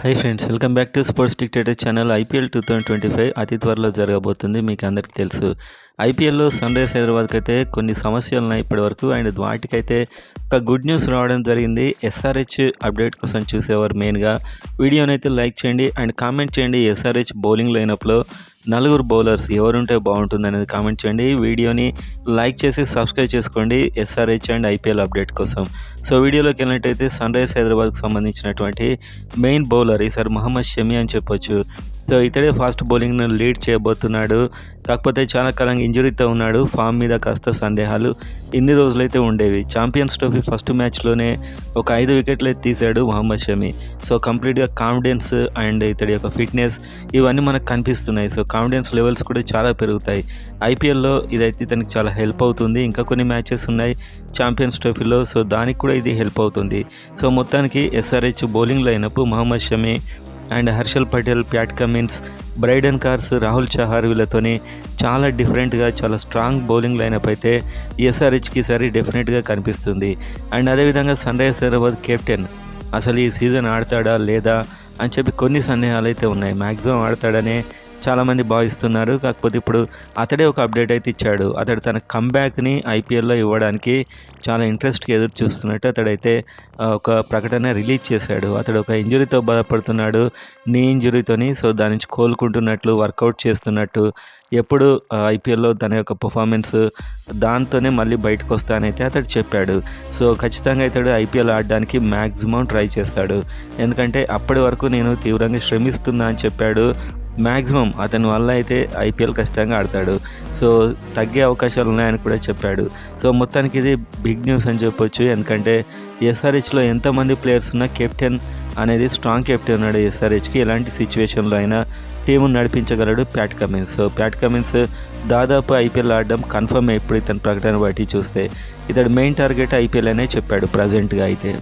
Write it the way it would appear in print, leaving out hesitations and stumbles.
Hi friends, welcome back to sports dictator channel. IPL 2025 అతి త్వరలో జరగబోతుంది, మీకు అందరికీ తెలుసు. ఐపీఎల్లో సన్ రైజర్స్ హైదరాబాద్కి అయితే కొన్ని సమస్యలు ఉన్నాయి ఇప్పటివరకు. అండ్ వాటికైతే ఒక గుడ్ న్యూస్ రావడం జరిగింది. ఎస్ఆర్హెచ్ అప్డేట్ కోసం చూసేవారు మెయిన్గా వీడియోని అయితే లైక్ చేయండి అండ్ కామెంట్ చేయండి. ఎస్ఆర్హెచ్ బౌలింగ్ లైనప్లో నలుగురు బౌలర్స్ ఎవరుంటే బాగుంటుంది అనేది కామెంట్ చేయండి. వీడియోని లైక్ చేసి సబ్స్క్రైబ్ చేసుకోండి ఎస్ఆర్హెచ్ అండ్ ఐపీఎల్ అప్డేట్ కోసం. సో వీడియోలోకి వెళ్ళినట్టయితే సన్ రైజర్స్ హైదరాబాద్కి సంబంధించినటువంటి మెయిన్ బౌలర్ ఈసారి మహమ్మద్ షమి అని చెప్పొచ్చు. సో ఇతడే ఫాస్ట్ బౌలింగ్ను లీడ్ చేయబోతున్నాడు. కాకపోతే చాలా కాలంగా ఇంజరీతో ఉన్నాడు. ఫామ్ మీద కాస్త సందేహాలు ఇన్ని రోజులైతే ఉండేవి. ఛాంపియన్స్ ట్రోఫీ ఫస్ట్ మ్యాచ్లోనే ఒక 5 వికెట్లు తీశాడు మహమ్మద్ షమి. సో కంప్లీట్గా కాన్ఫిడెన్స్ అండ్ ఇతడి యొక్క ఫిట్నెస్ ఇవన్నీ మనకు కనిపిస్తున్నాయి. సో కాన్ఫిడెన్స్ లెవెల్స్ కూడా చాలా పెరుగుతాయి. ఐపీఎల్లో ఇదైతే ఇతనికి చాలా హెల్ప్ అవుతుంది. ఇంకా కొన్ని మ్యాచెస్ ఉన్నాయి ఛాంపియన్స్ ట్రోఫీలో, సో దానికి కూడా ఇది హెల్ప్ అవుతుంది. సో మొత్తానికి SRH bowling lineup Mohammed Shami and Harshal Patel, Pat Cummins, Brydon Carse, Rahul Chahar వీళ్ళతోని చాలా డిఫరెంట్గా చాలా స్ట్రాంగ్ బౌలింగ్ లైనప్ అయితే ఎస్ఆర్హెచ్కి సరి డెఫినెట్గా కనిపిస్తుంది. అండ్ అదేవిధంగా సన్ రైజర్స్ హైదరాబాద్ కెప్టెన్ అసలు ఈ సీజన్ ఆడతాడా లేదా అని చెప్పి కొన్ని సందేహాలు అయితే ఉన్నాయి. మ్యాక్సిమం ఆడతాడనే చాలామంది భావిస్తున్నారు. కాకపోతే ఇప్పుడు అతడే ఒక అప్డేట్ అయితే ఇచ్చాడు. అతడు తన కంబ్యాక్ని ఐపీఎల్లో ఇవ్వడానికి చాలా ఇంట్రెస్ట్గా ఎదురు చూస్తున్నట్టు అతడైతే ఒక ప్రకటన రిలీజ్ చేశాడు. అతడు ఒక ఇంజురీతో బాధపడుతున్నాడు, నీ ఇంజురీతోని. సో దాని నుంచి కోలుకుంటున్నట్లు, వర్కౌట్ చేస్తున్నట్టు, ఎప్పుడు ఐపీఎల్లో తన యొక్క పర్ఫార్మెన్స్ దాంతోనే మళ్ళీ బయటకు వస్తానైతే అతడు చెప్పాడు. సో ఖచ్చితంగా ఇతడు ఐపీఎల్ ఆడడానికి మ్యాక్సిమం ట్రై చేస్తాడు. ఎందుకంటే అప్పటి వరకు నేను తీవ్రంగా శ్రమిస్తున్నా అని చెప్పాడు. మ్యాక్సిమం అతని వల్ల అయితే ఐపీఎల్ ఖచ్చితంగా ఆడతాడు. సో తగ్గే అవకాశాలు ఉన్నాయని కూడా చెప్పాడు. సో మొత్తానికి ఇది బిగ్ న్యూస్ అని చెప్పొచ్చు. ఎందుకంటే ఎస్ఆర్హెచ్లో ఎంతమంది ప్లేయర్స్ ఉన్నా కెప్టెన్ అనేది స్ట్రాంగ్ కెప్టెన్ ఉన్నాడు ఎస్ఆర్హెచ్కి. ఎలాంటి సిచ్యువేషన్లో అయినా టీమును నడిపించగలడు Pat Cummins. So Pat Cummins దాదాపు ఐపీఎల్ ఆడడం కన్ఫర్మ్ ఇప్పుడు ఇతని ప్రకటన బట్టి చూస్తే. ఇతడు మెయిన్ టార్గెట్ ఐపీఎల్ అనే చెప్పాడు ప్రజెంట్గా అయితే.